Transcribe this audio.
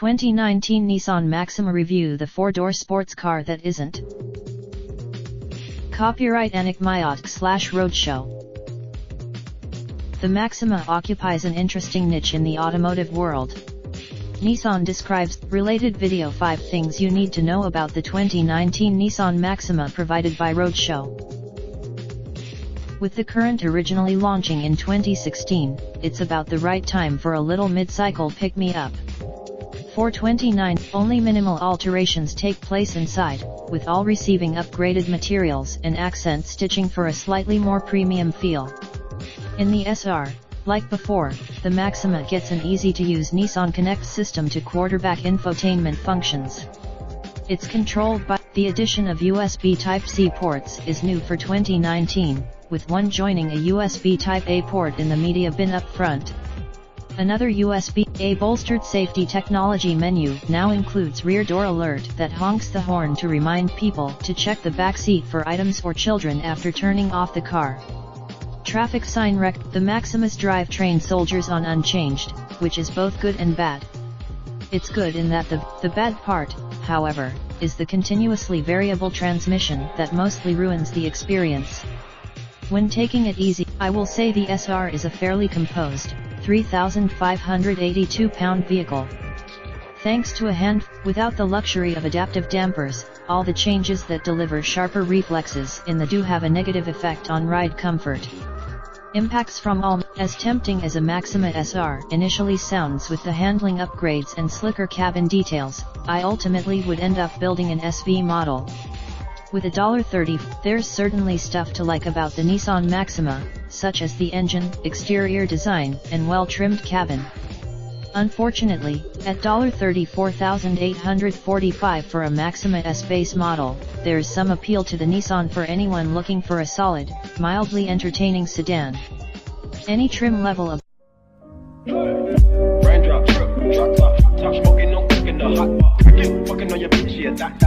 2019 Nissan Maxima review, the four-door sports car that isn't. Copyright Anik Mayotk/Roadshow. The Maxima occupies an interesting niche in the automotive world. Nissan describes, related video 5 things you need to know about the 2019 Nissan Maxima provided by Roadshow. With the current originally launching in 2016, it's about the right time for a little mid-cycle pick-me-up. For 2029, only minimal alterations take place inside, with all receiving upgraded materials and accent stitching for a slightly more premium feel. In the SR, like before, the Maxima gets an easy-to-use Nissan Connect system to quarterback infotainment functions. It's controlled by the addition of USB Type-C ports is new for 2019, with one joining a USB Type-A port in the media bin up front. Another USB-A bolstered safety technology menu now includes rear door alert that honks the horn to remind people to check the back seat for items or children after turning off the car. Traffic sign rec. The Maxima's drivetrain soldiers on unchanged, which is both good and bad. It's good in that the bad part, however, is the continuously variable transmission that mostly ruins the experience. When taking it easy, I will say the SR is a fairly composed, 3,582-pound vehicle. Thanks to a hand, without the luxury of adaptive dampers, all the changes that deliver sharper reflexes in the do have a negative effect on ride comfort. Impacts from all. As tempting as a Maxima SR initially sounds with the handling upgrades and slicker cabin details, I ultimately would end up building an SV model. With $30, there's certainly stuff to like about the Nissan Maxima, such as the engine, exterior design, and well-trimmed cabin. Unfortunately, at $34,845 for a Maxima S base model, there's some appeal to the Nissan for anyone looking for a solid, mildly entertaining sedan. Any trim level of Raindrop, truck top, smoking, no cooking the hot pot. I get fucking on your bitch, yeah, that.